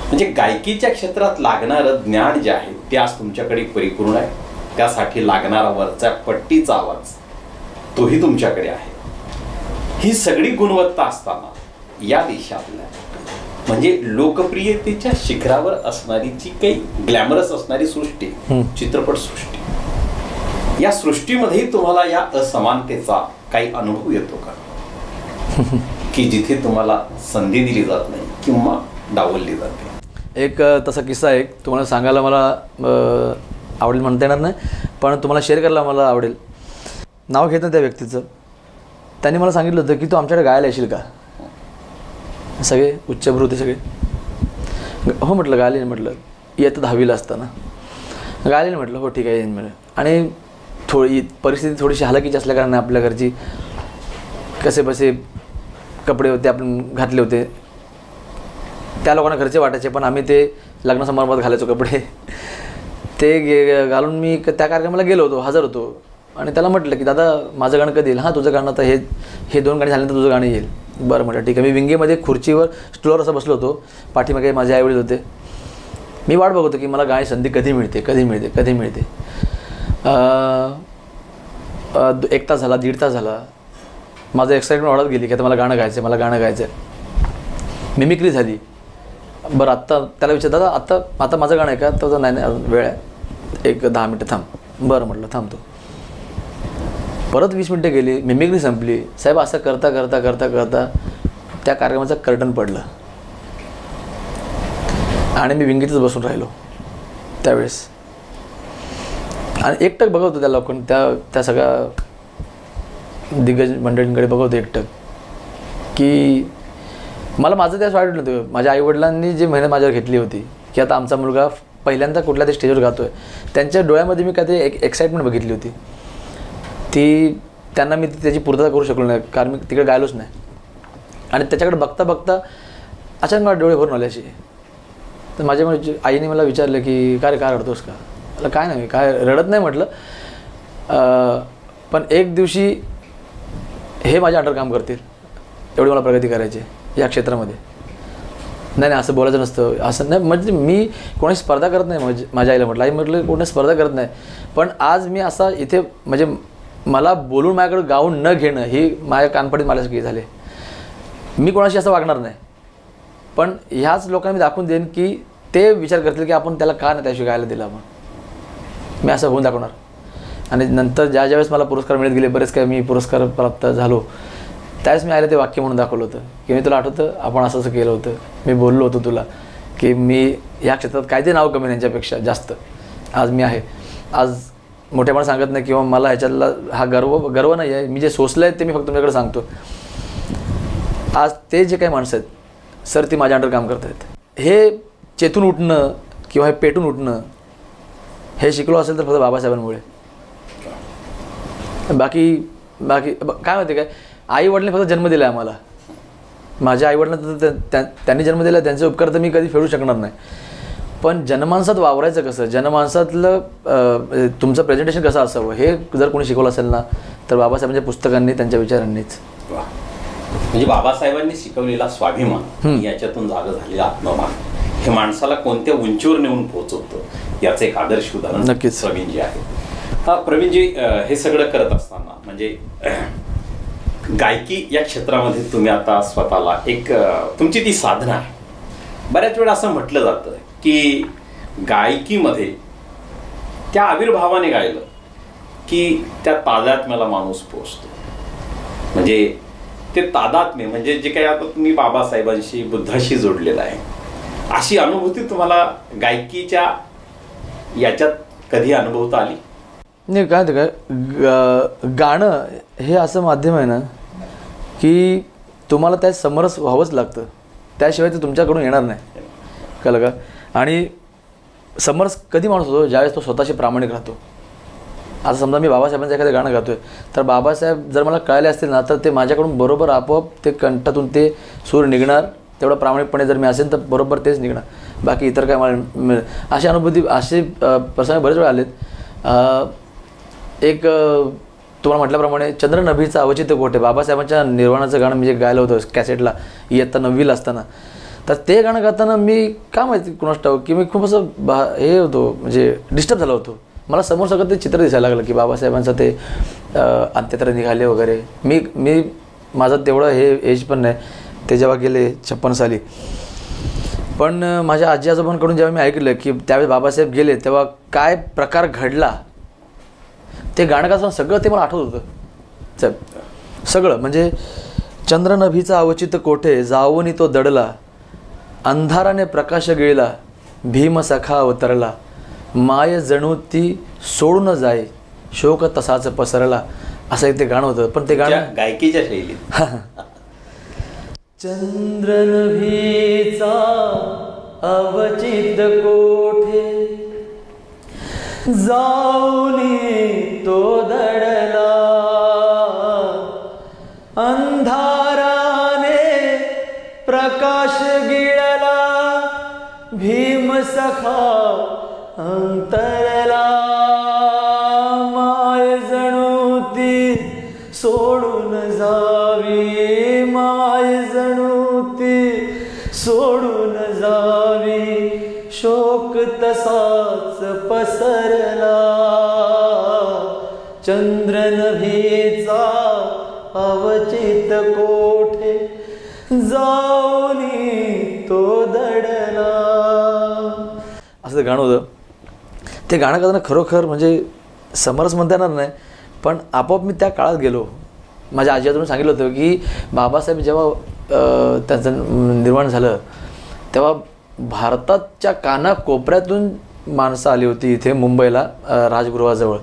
म्हणजे गायकीच्या क्षेत्रात लागणारं ज्ञान जे आहे ते आज तुमच्याकडे परिपूर्ण आहे. त्यासाठी लागणारा वरचा पट्टीचा आवाज तोही तुमच्याकडे आहे. ही सगळी गुणवत्ता असताना या देशातल्या म्हणजे लोकप्रियतेच्या शिखरावर असणारी जी काही ग्लॅमरस असणारी सृष्टी, चित्रपट सृष्टी, या सृष्टीमध्येही तुम्हाला या असमानतेचा काही अनुभव येतो का, की जिथे तुम्हाला संधी दिली जात नाही किंवा डावलली जाते? एक तसा किस्सा आहे, तुम्हाला सांगायला मला आवडेल म्हणता येणार नाही, पण तुम्हाला शेअर करायला मला आवडेल. नाव घेत ना त्या व्यक्तीचं. त्यांनी मला सांगितलं होतं की तू आमच्याकडे गायला येशील का. सगळे उच्चभ्रू होते सगळे. हो म्हटलं गायला. म्हटलं येतं 10वीला असताना गायला. म्हटलं हो ठीक आहे येईन म्हटलं. आणि परिस्थिती थोडीशी हलाखीची असल्याकारणे आपल्या घरची कसे बसे कपडे होते आपण घातले होते, त्या लोकांना घरचे वाटायचे, पण आम्ही ते लग्न समारंभात घालायचो कपडे. ते घालून मी त्या कार्यक्रमाला गेलो होतो, हजर होतो. आणि त्याला म्हटलं की दादा माझं गाणं कधी येईल. हां तुझं गाणं आता हे 2 गाणी झाल्यानंतर तुझं गाणं येईल. बरं म्हटलं ठीक आहे. मी विंगेमध्ये खुर्चीवर स्टूलवर असं बसलो होतो. पाठीमागे माझे आईवडील होते. मी वाट बघतो की मला गाणी संधी कधी मिळते. 1 तास झाला, 1.5 तास झाला. माझं एक्साइटमेंट वाढत गेली की आता मला गाणं गायचं. मिमिक्री झाली. बरं आत्ता त्याला विचार दादा आता माझं गाणं आहे का. तर नाही वेळ आहे, एक 10 मिनटं थांब. बरं म्हटलं थांबतो. परत 20 मिनटं गेली, मिमिक्री संपली. साहेब असं करता करता करता करता त्या कार्यक्रमाचं कर्टन पडलं आणि मी विंगीतच बसून राहिलो त्यावेळेस. आणि एकटक बघवतो त्या लोकांना, त्या सगळ्या दिग्गज मंडळींकडे बघवतो एकटक, की मला माझं त्यावेळेस वाटलं नव्हतं. माझ्या आईवडिलांनी जी मेहनत माझ्यावर घेतली होती की आता आमचा मुलगा पहिल्यांदा कुठल्या तरी स्टेजवर गातो आहे, त्यांच्या डोळ्यामध्ये मी काहीतरी एक्साइटमेंट बघितली होती. त्यांना मी त्याची पूर्तता करू शकलो नाही, कारण मी तिकडे गायलोच नाही. आणि त्याच्याकडे बघता बघता अचानक मला डोळे भरून आले असे. तर माझ्या आईने मला विचारलं की काय रडतोस का. मला काय नाही, काय रडत नाही म्हटलं, पण एक दिवशी हे माझ्या अंडर काम करतील एवढी मला प्रगती करायची या क्षेत्रामध्ये. नाही असं बोलायचं नसतं, असं नाही. म्हणजे मी कोणी स्पर्धा करत नाही. माझ्या आईला म्हटलं, आई म्हटलं कोणी स्पर्धा करत नाही, पण आज मी असा इथे म्हणजे मला बोलून माझ्याकडे गाऊन न घेणं ही माझ्या कानपडीत मला सगळी झाले. मी कोणाशी असं वागणार नाही, पण ह्याच लोकांना मी दाखवून देईन की ते विचार करतील की आपण त्याला का नाही त्याशिवाय गायला दिलं. आपण मी असं होऊन दाखवणार. आणि नंतर ज्यावेळेस मला पुरस्कार मिळत गेले, बरेच काय मी पुरस्कार प्राप्त झालो, त्यावेळेस मी आईला ते वाक्य म्हणून दाखवलं होतं की मी तुला आठवतं आपण असं केलं होतं, मी बोललो होतो तुला की मी ह्या क्षेत्रात काय ते नाव कमी यांच्यापेक्षा जास्त आज मी आहे. आज मोठेपणा सांगत नाही किंवा मला ह्याच्यातला हा गर्व नाही आहे. मी जे सोसलं आहे ते मी फक्त तुमच्याकडे सांगतो. आज ते जे काही माणसं आहेत सर, ती माझ्या अंडर काम करत आहेत. हे चेतून उठणं किंवा हे पेटून उठणं हे शिकलो असेल तर फक्त बाबासाहेबांमुळे. बाकी काय माहिती काय, आईवडिलांनी फक्त जन्म दिला आहे आम्हाला. माझ्या आईवडिलांना तर त्यांनी जन्म दिला, त्यांचे उपकार तर मी कधी फेडू शकणार नाही. पण जनमानसात वावरायचं कसं, जनमानसातलं तुमचं प्रेझेंटेशन कसं असावं हे जर कोणी शिकवलं असेल ना तर बाबासाहेबांच्या पुस्तकांनी, त्यांच्या विचारांनीच. म्हणजे बाबासाहेबांनी शिकवलेला स्वाभिमान, याच्यातून जागा झालेला आत्मभान हे माणसाला कोणत्या उंचीवर नेऊन पोहोचवतं याचं एक आदर्श उदाहरण नक्कीच प्रवीणजी आहे. प्रवीणजी, हे सगळं करत असताना म्हणजे गायकी या क्षेत्रामध्ये तुम्ही आता स्वतःला एक तुमची ती साधना आहे. बऱ्याच वेळा असं म्हटलं जातं की गायकीमध्ये त्या आविर्भावाने गायलं की त्या तादात्म्याला माणूस पोचतो. म्हणजे ते तादात्म्य म्हणजे जे काही आता तुम्ही बाबासाहेबांशी, बुद्धाशी जोडलेलं आहे, अशी अनुभूती तुम्हाला गायकीच्या याच्यात कधी अनुभवता आली? नाही, काय होतं काय, गाणं हे असं माध्यम आहे ना की तुम्हाला त्यात समरस व्हावंच लागतं, त्याशिवाय ते तुमच्याकडून येणार नाही, कळलं का. आणि समरस कधी माणूस होतो, ज्यावेळेस तो स्वतःशी प्रामाणिक राहतो. आता समजा मी बाबासाहेबांचं एखादं गाणं गातोय तर बाबासाहेब जर मला कळले असतील ना तर ते माझ्याकडून बरोबर आपोआप ते कंठातून ते सूर निघणार, तेवढं प्रामाणिकपणे जर मी असेल तर बरोबर तेच निघणार, बाकी इतर काय मला अशी अनुभूती, असे प्रसंग बरेच वेळ आलेत. एक तुम्हाला म्हटल्याप्रमाणे चंद्र नभीचा अवचित कोठे, बाबासाहेबांच्या निर्वाणाचं गाणं मी जे गायलं होतं कॅसेटला इयत्ता 9वीला असताना, तर ते गाणं गाताना मी काय माहिती कुणास ठाऊक की मी खूप असं हे होतो, म्हणजे डिस्टर्ब झालो होतो. मला समोर सगळं ते चित्र दिसायला लागलं की बाबासाहेबांचं ते अंत्यत्र निघाले वगैरे. मी माझं तेवढं हे एज पण नाही, ते जेव्हा गेले 56 साली. पण माझ्या आजी आजोबांकडून जेव्हा मी ऐकलं की त्यावेळेस बाबासाहेब गेले तेव्हा काय प्रकार घडला, ते गाणं गाताना सगळं ते मला आठवत होतं सगळं. म्हणजे चंद्र नभीचा अवचित कोठे, जाऊनी तो दडला, अंधाराने प्रकाश गिळला, भीम सखा अवतरला, माय जणू ती सोडून जाय, शोक तसाच पसरला, असं एक ते गाणं होतं. पण ते गाणं गायकीच्या शैलीत चंद्रनभीचा अवचित कोठे, जाऊनी तो दडला, अंधाराने प्रकाश गिळला, भीम सखा अंतरला, माय जणू ती सोडून जावी, माय जणू ती सोडून जावी, शोक तसाच पसरला, चंद्र नभीचा अवचित कोठे, जाऊनी तो दडला, असं ते गाणं होतं. ते गाणं गाताना खरोखर म्हणजे समरस म्हणता येणार नाही, पण आपोआप मी त्या काळात गेलो. माझ्या आजी आजोबांनी सांगितलं होतं की बाबासाहेब जेव्हा त्यांचं निर्माण झालं तेव्हा भारताच्या कानाकोपऱ्यातून माणसं आली होती इथे मुंबईला, राजगृहाजवळ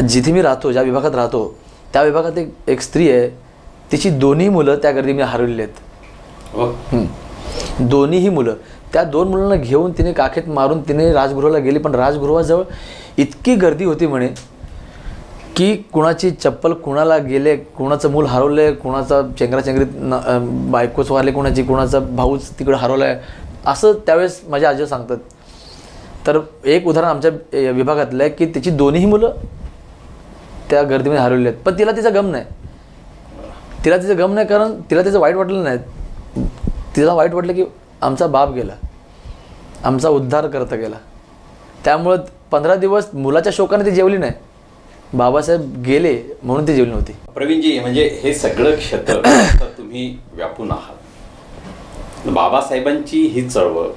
जिथे मी राहतो, ज्या विभागात राहतो त्या विभागात एक स्त्री आहे, तिची दोन्ही मुलं त्या गर्दीमध्ये हरवलेली आहेत. दोन्हीही मुलं, त्या 2 मुलांना घेऊन तिने काखेत मारून तिने राजगृहाला गेली. पण राजगृहाजवळ इतकी गर्दी होती म्हणे की कुणाची चप्पल कुणाला गेले, कुणाचं मूल हरवलं, कुणाचा चेंगराचेंगरीत बायकोच वारले, कुणाचा भाऊच तिकडं हरवला आहे, असं त्यावेळेस माझ्या आजी सांगतात. तर एक उदाहरण आमच्या विभागातलं आहे की तिची दोन्ही मुलं त्या गर्दीमध्ये हरवलेली आहेत, पण तिला तिचा गम नाही. तिला तिचं गम नाही, कारण तिला तिचं वाईट वाटलं नाही. तिला वाईट वाटलं की आमचा बाप गेला, आमचा उद्धार करता गेला. त्यामुळं 15 दिवस मुलाच्या शोकाने ती जेवली नाही, बाबासाहेब गेले म्हणून ती जेवली नव्हती. प्रवीणजी, म्हणजे हे सगळं क्षेत्र तुम्ही व्यापून आहात. बाबासाहेबांची ही चळवळ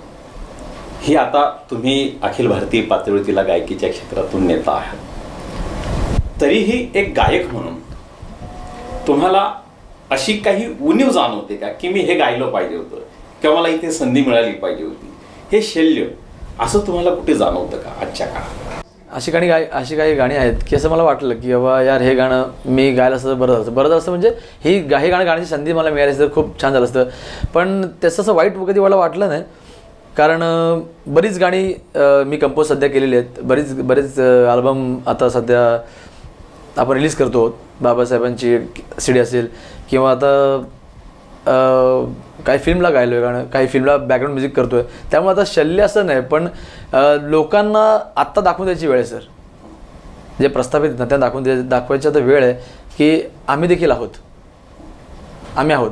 ही आता तुम्ही अखिल भारतीय पातळीवर तिला गायकीच्या क्षेत्रातून नेता आहात. तरीही एक गायक म्हणून तुम्हाला अशी काही उणीव जाणवते का की मी हे गायलं पाहिजे होतं किंवा मला इथे संधी मिळाली पाहिजे होती, हे शल्य असं तुम्हाला कुठे जाणवतं का आजच्या काळात? अशी काही गाणी आहेत की असं मला वाटलं की बाबा यार हे गाणं मी गायला असतं बरं झालं असतं, म्हणजे हे गाणं गाण्याची संधी मला मिळाली असतं खूप छान झालं असतं. पण त्याचं असं वाईट कधी मला वाटलं नाही, कारण बरीच गाणी मी कंपोज सध्या केलेली आहेत. बरेच अल्बम आता सध्या आपण रिलीज करतो. बाबासाहेबांची CD असेल किंवा आता काही फिल्मला गायलो आहे गाणं, काही फिल्मला बॅकग्राऊंड म्युझिक करतो आहे. त्यामुळे आता शल्य असं नाही, पण लोकांना आत्ता दाखवून द्यायची वेळ आहे सर. जे प्रस्थापित ना त्या दाखवायची आता वेळ आहे की आम्ही देखील आम्ही आहोत.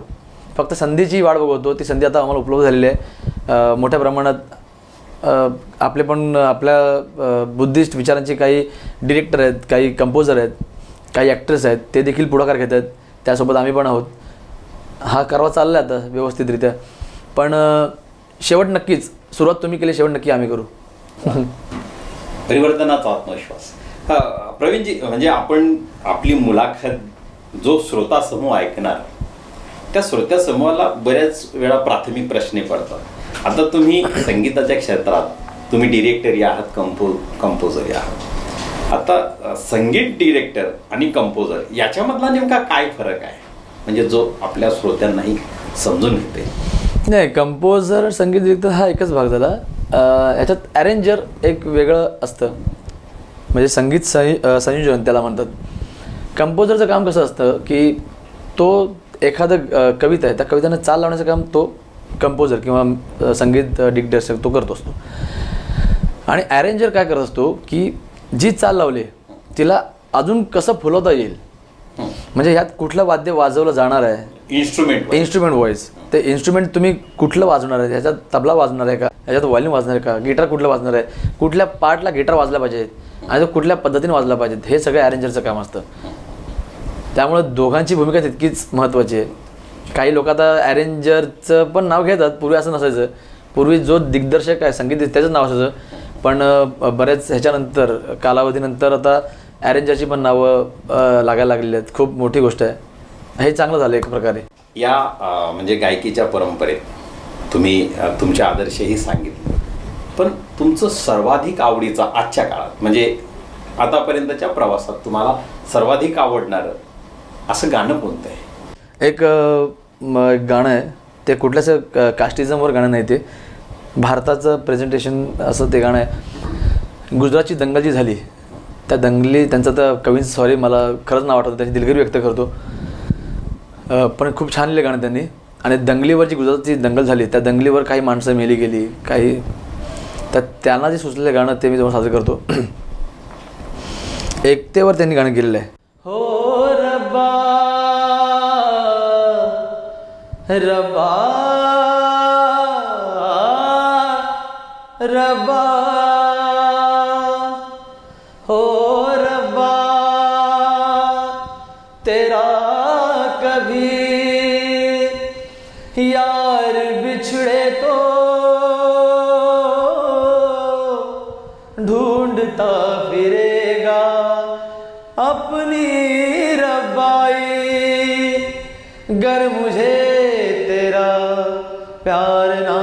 फक्त संधीची वाट बघतो. ती संधी आता आम्हाला उपलब्ध झालेली आहे. मोठ्या प्रमाणात आपले पण आपल्या बुद्धिस्ट विचारांचे काही डिरेक्टर आहेत, काही कंपोजर आहेत, काही ॲक्टर्स आहेत, ते देखील पुढाकार घेत आहेत. त्यासोबत आम्ही पण आहोत. हा कारवा चालला आहे आता व्यवस्थितरित्या. पण शेवट नक्कीच, सुरुवात तुम्ही केली, शेवट नक्की आम्ही करू. परिवर्तनाचा आत्मविश्वास. प्रवीणजी, म्हणजे आपण आपली मुलाखत जो श्रोता समूह ऐकणार, त्या श्रोत्या समूहाला बऱ्याच वेळा प्राथमिक प्रश्न पडतात. आता तुम्ही संगीताच्या क्षेत्रात तुम्ही डिरेक्टरही आहात, कंपोजरही आहात. आता संगीत डिरेक्टर आणि कंपोजर याच्यामधला नेमका काय फरक आहे, म्हणजे जो आपल्या श्रोत्यांनाही समजून घेते? नाही, कंपोजर संगीत डिरेक्टर हा एकच भाग झाला. याच्यात अरेंजर एक वेगळं असतं, म्हणजे संगीत संयोजन त्याला म्हणतात. कंपोजरचं काम कसं असतं की तो एखादं कविता आहे, त्या कवितांना चाल लावण्याचं काम तो कंपोजर किंवा संगीत डिरेक्टर तो करत असतो. आणि अरेंजर काय करत असतो की जी चाल लावली तिला अजून कसं फुलवता येईल, म्हणजे ह्यात कुठलं वाद्य वाजवलं जाणार आहे, इन्स्ट्रुमेंट व्हॉइस, ते इन्स्ट्रुमेंट तुम्ही कुठलं वाजवणार आहे, ह्याच्यात तबला वाजणार आहे का, ह्याच्यात व्हॉल्यूम वाजणार आहे का, गिटार कुठलं वाजणार आहे, कुठल्या पार्टला गिटार वाजला पाहिजे आणि तो कुठल्या पद्धतीने वाजला पाहिजे, हे सगळं अरेंजरचं काम असतं. त्यामुळं दोघांची भूमिका तितकीच महत्त्वाची आहे. काही लोक आता अरेंजरचं पण नाव घेतात, पूर्वी असं नसायचं. पूर्वी जो दिग्दर्शक आहे संगीत त्याचं नाव असायचं, पण बऱ्याच ह्याच्यानंतर कालावधीनंतर आता अरेंजरची पण नावं लागायला लागलेली आहेत. खूप मोठी गोष्ट आहे, हे चांगलं झालं एक प्रकारे. या म्हणजे गायकीच्या परंपरेत तुम्ही तुमचे आदर्शही सांगितले, पण तुमचं सर्वाधिक आवडीचं आजच्या काळात, म्हणजे आतापर्यंतच्या प्रवासात तुम्हाला सर्वाधिक आवडणारं असं गाणं कोणतं आहे? एक गाणं आहे, ते कुठल्याच कास्टिझमवर गाणं नाही, ते भारताचं प्रेझेंटेशन असं ते गाणं आहे. गुजरातची दंगल जी झाली, त्या दंगली, त्यांचं तर कवींचं, सॉरी मला खरंच नाव आठवतं, त्याची दिलगिरी व्यक्त करतो, पण खूप छान लिहिलं गाणं त्यांनी. आणि दंगलीवर जी गुजरातची दंगल झाली, त्या दंगलीवर काही माणसं मेली गेली, काही, तर त्यांना जे सुचलेलं गाणं ते मी जवळ साजरं करतो. एकतेवर त्यांनी गाणं केलेलं आहे. हो रब्बा रब्बा रब्बा, हो रब्बा तेरा कभी यार बिछड़े तो ढूंढता फिरेगा अपनी रब्बाई, गर मुझे तेरा प्यार ना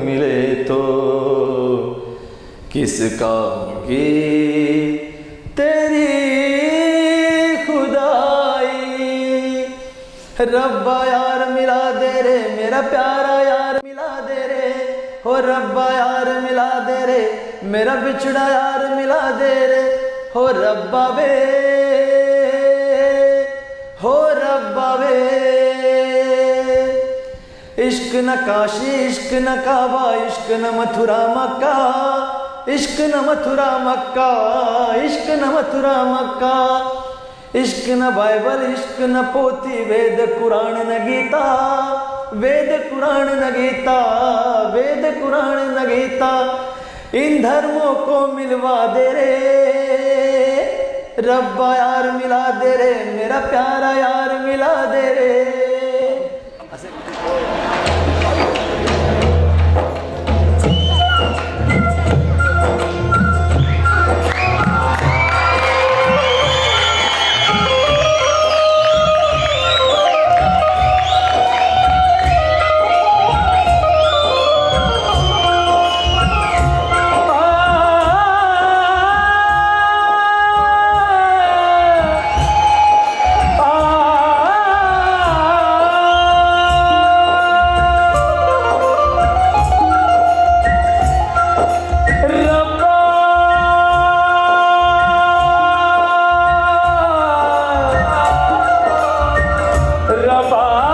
मिले तो किस काम की तेरी खुदाई, रब्बा यार मिला दे रे, मेरा प्यारा यार मिला दे रे, हो रब्बा यार मिला दे रे, मेरा बिछड़ा यार मिला दे रे, हो रब्बा वे, हो रब्बा वे. इश्क न काशी, इश्क न काबा, इश्क न मथुरा मक्का, इश्क न मथुरा मक्का, इश्क न मथुरा मक्का, इश्क न बाइबल, इश्क न पोथी, वेद कुरान न गीता, वेद कुरान न गीता, वेद कुरान न गीता, इन धर्मों को मिलवा दे रे, रब्बा यार मिला दे रे, मेरा प्यारा यार मिला दे रे. रब्बा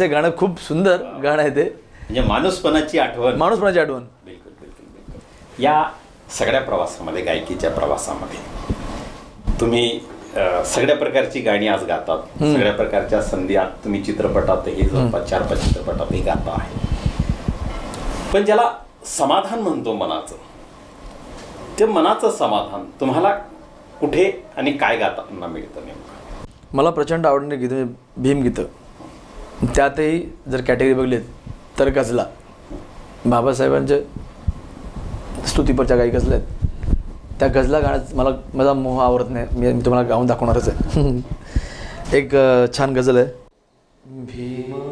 असं गाणं खूप सुंदर गाणं आहे ते, म्हणजे माणूसपणाची आठवण. माणूसपणाची आठवण. बिलकुल बिलकुल बिलकुल. या सगळ्या प्रवासामध्ये, गायकीच्या प्रवासामध्ये तुम्ही सगळ्या प्रकारची गाणी आज गातात, सगळ्या प्रकारच्या संधी आज तुम्ही चित्रपटातही जवळपास 4-5 चित्रपटातही गाता आहे. पण ज्याला समाधान म्हणतो मनाचं, ते मनाचं समाधान तुम्हाला कुठे आणि काय गाताना मिळतं नेमकं? मला प्रचंड आवडणारी गीतं भीमगीतं, त्यातही जर कॅटेगरी बघलीत तर गझला, बाबासाहेबांच्या स्तुतीपरच्या काही गझला आहेत. त्या गझला गाण्यात माझा मोह आवरत नाही. मी तुम्हाला गाऊन दाखवणारच आहे. एक छान गझल आहे. भीमा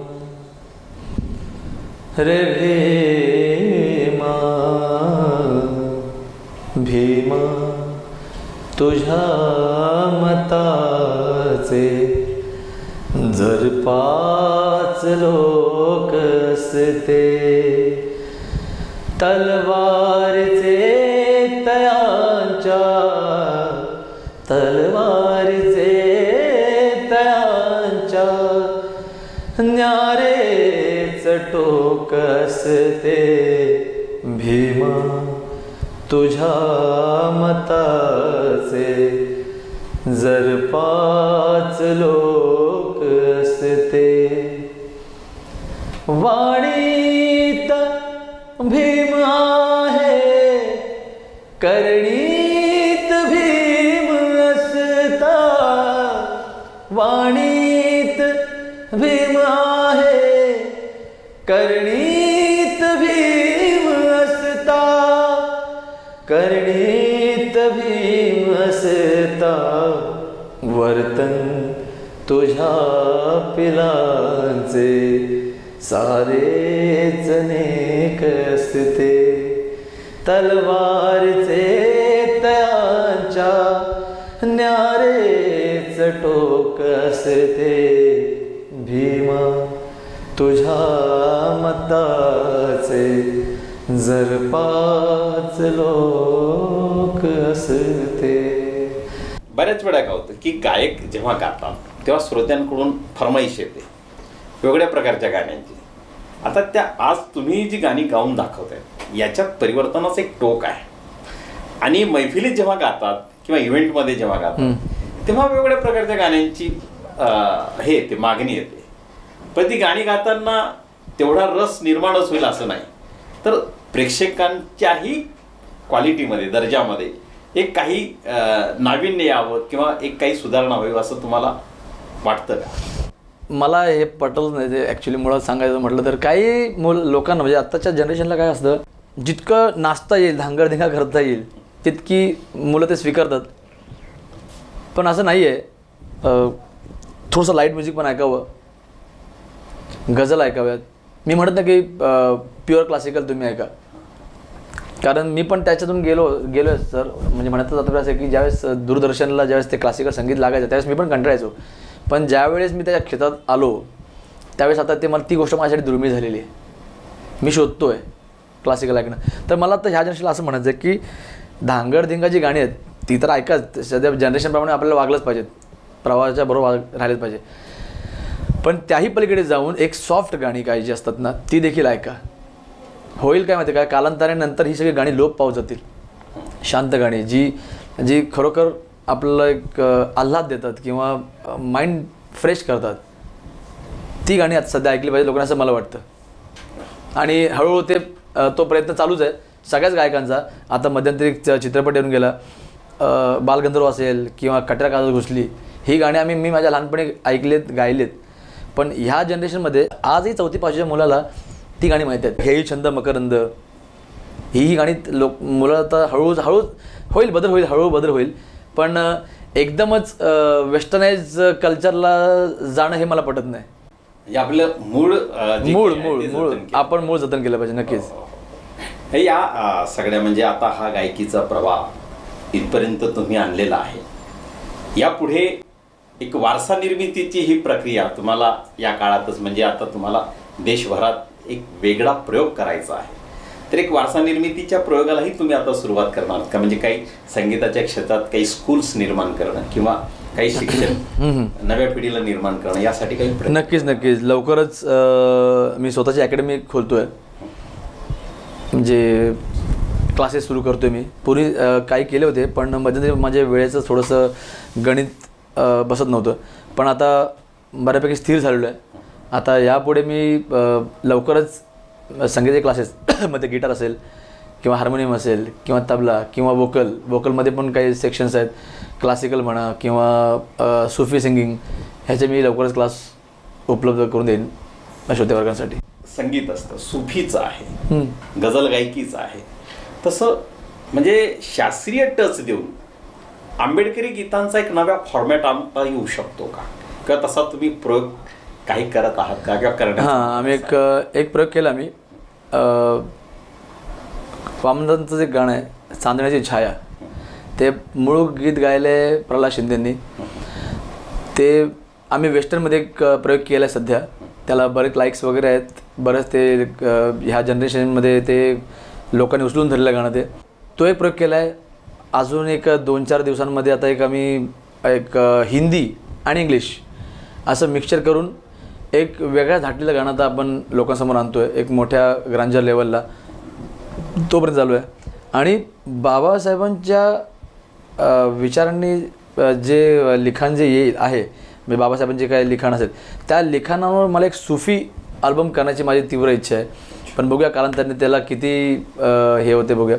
रे भीमा, भीमा तुझ्या मताचे जर 5 लोक असते, तलवारचे तयांच्या, तलवारचे तयांच्या न्यारेच टोक असते. भीमा तुझ्या मताचे जर 5 लोक असते. वाणीत भीम आहे, करणीत भीम असता. वाणीत भीम आहे, करणीत भीम असता. करणीत भीम असता. वर्तन तुझ्या पिलांचे सारेच नेक असते. तलवारचे त्यांच्या न्यारेच टोक असते. भीमा तुझ्या मताचे जर 5 लोक असते. बऱ्याच वेळा काय होतं की गायक जेव्हा गातात तेव्हा श्रोत्यांकडून फरमाईश येते वेगळ्या प्रकारच्या गाण्यांची. आता त्या आज तुम्ही जी गाणी गाऊन दाखवताय याच्यात परिवर्तनाचं एक टोक आहे. आणि मैफिलीत जेव्हा गातात किंवा इव्हेंटमध्ये जेव्हा गातात तेव्हा वेगवेगळ्या प्रकारच्या गाण्यांची हे येते, मागणी येते. पण ती गाणी गाताना तेवढा रस निर्माणच होईल असं नाही, तर प्रेक्षकांच्याही क्वालिटीमध्ये, दर्जामध्ये एक काही नाविन्य यावं किंवा एक काही सुधारणा व्हावी असं तुम्हाला वाटतं का? मला हे पटलं नाही ते ॲक्च्युली. मुळात सांगायचं म्हटलं तर काही लोकांना म्हणजे आत्ताच्या जनरेशनला काय असतं, जितकं नाचता येईल, धांगडधिंगा करता येईल तितकी मुलं ते स्वीकारतात. पण असं नाही आहे. थोडंसं लाईट म्युझिक पण ऐकावं, गझल ऐकाव्यात. मी म्हणत नाही की प्युअर क्लासिकल तुम्ही ऐका, कारण मी पण त्याच्यातून गेलो आहे सर. म्हणजे म्हणत जातं असं की ज्यावेळेस दूरदर्शनला ज्यावेळेस ते क्लासिकल संगीत लागायचं त्यावेळेस मी पण कंटाळायचो. पण ज्यावेळेस मी त्याच्या क्षेत्रात आलो त्यावेळेस आता ते मला ती गोष्ट माझ्यासाठी दुर्मिळ झालेली आहे. मी शोधतो आहे क्लासिकल ऐकणं. तर मला आता ह्या जनरेशनला असं म्हणायचं आहे की धांगडधिंगा जी गाणी आहेत ती तर ऐकाच, सध्या जनरेशनप्रमाणे आपल्याला वागलंच पाहिजेत, प्रवाहाच्या बरोबर राहिलेच पाहिजे. पण त्याही पलीकडे जाऊन एक सॉफ्ट गाणी काही जी असतात ना ती देखील ऐका. होईल काय माहिती काय, कालांतरानंतर ही सगळी गाणी लोप पावत जातील. शांत गाणी जी खरोखर आपल्याला एक आल्हाद देतात किंवा माइंड फ्रेश करतात, ती गाणी आता सध्या ऐकली पाहिजे लोकांना असं मला वाटतं. आणि हळूहळू तो प्रयत्न चालूच आहे सगळ्याच गायकांचा. आता मध्यंतरी चित्रपट येऊन गेला, बालगंधर्व असेल किंवा कटरा काजल घुसली, ही गाणी मी माझ्या लहानपणी ऐकलेत, गायलेत. पण ह्या जनरेशनमध्ये आजही 4थी-5वीच्या मुलाला ती गाणी माहीत आहेत. हेही छंद मकरंद, ही गाणी मुलं आता हळूहळू होईल बदल, हळूहळू बदल होईल. पण एकदमच वेस्टर्नाइज कल्चरला जाणं हे मला पटत नाही. आपलं मूळ आपण मूळ जतन केलं पाहिजे नक्कीच. या सगळ्या म्हणजे आता हा गायकीचा प्रवाह इथपर्यंत तुम्ही आणलेला आहे. यापुढे एक वारसा निर्मितीची ही प्रक्रिया तुम्हाला या काळातच, म्हणजे आता तुम्हाला देशभरात एक वेगळा प्रयोग करायचा आहे, तर एक वारसा निर्मितीच्या प्रयोगालाही तुम्ही आता सुरुवात करणार का? म्हणजे काही संगीताच्या क्षेत्रात काही स्कूल्स निर्माण करणं किंवा काही शिक्षण नव्या पिढीला निर्माण करणं यासाठी काही प्रयत्न? नक्कीच लवकरच मी स्वतःची अकॅडमी खोलतोय, म्हणजे क्लासेस सुरू करतोय मी. पूर्वी काही केले होते पण मध्ये माझ्या वेळेचं थोडंसं गणित बसत नव्हतं, पण आता बऱ्यापैकी स्थिर झालेलो आहे. आता यापुढे मी लवकरच संगीताचे क्लासेस मध्ये गिटार असेल किंवा हार्मोनियम असेल किंवा तबला किंवा वोकलमध्ये पण काही सेक्शन्स आहेत, क्लासिकल म्हणा किंवा सुफी सिंगिंग, ह्याचे मी लवकरच क्लास उपलब्ध करून देईन श्रोते वर्गांसाठी. संगीत असतं, सुफीचं आहे, गझल गायकीचं आहे, तसं म्हणजे शास्त्रीय टच देऊन आंबेडकरी गीतांचा एक नव्या फॉर्मॅट आणता येऊ शकतो का, किंवा तसा तुम्ही प्रयोग काही करत आहात का किंवा करण्यात? हां, आम्ही एक प्रयोग केला. मी वामनदांचं जे गाणं आहे चांदण्याची छाया, ते मूळ गीत गायले प्रल्हाद शिंदेंनी. ते आम्ही वेस्टर्नमध्ये एक प्रयोग केला आहे सध्या, त्याला बरेच लाईक्स वगैरे आहेत, बरेच ते ह्या जनरेशनमध्ये ते लोकांनी उचलून धरलेलं गाणं. तो एक प्रयोग केला आहे. अजून एक 2-4 दिवसांमध्ये आता एक हिंदी आणि इंग्लिश असं मिक्सचर करून एक वेगळ्या धाटलेलं गाणं आता आपण लोकांसमोर आणतो आहे, एक मोठ्या ग्रांजर लेवलला तोपर्यंत चालू आहे. आणि बाबासाहेबांच्या विचारांनी जे लिखाण जे आहे, म्हणजे बाबासाहेबांचे काय लिखाण असेल त्या लिखाणावर मला एक सुफी अल्बम करण्याची माझी तीव्र इच्छा आहे. पण बघूया कालांतराने त्याला किती हे होते बघूया.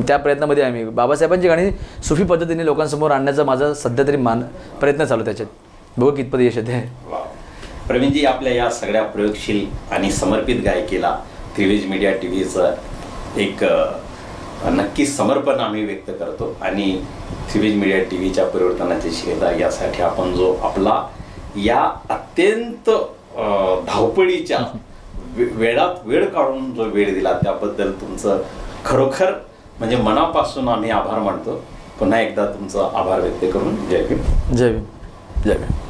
त्या प्रयत्नामध्ये आम्ही बाबासाहेबांची गाणी सुफी पद्धतीने लोकांसमोर आणण्याचा माझा सध्या तरी प्रयत्न चालू, त्याच्यात बघू कितपत यश येते. प्रवीणजी, आपल्या या सगळ्या प्रयोगशील आणि समर्पित गायकीला त्रिवेज मीडिया टीव्हीचं एक नक्कीच समर्पण आम्ही व्यक्त करतो. आणि त्रिवेज मीडिया टीव्हीच्या परिवर्तनाची श्रेयता यासाठी आपण जो आपला या अत्यंत धावपळीच्या वेळात वेळ काढून जो वेळ दिला त्याबद्दल तुमचं खरोखर म्हणजे मनापासून आम्ही आभार मानतो. पुन्हा एकदा तुमचा आभार व्यक्त करून जय भीम. जय भीम. जय भीम.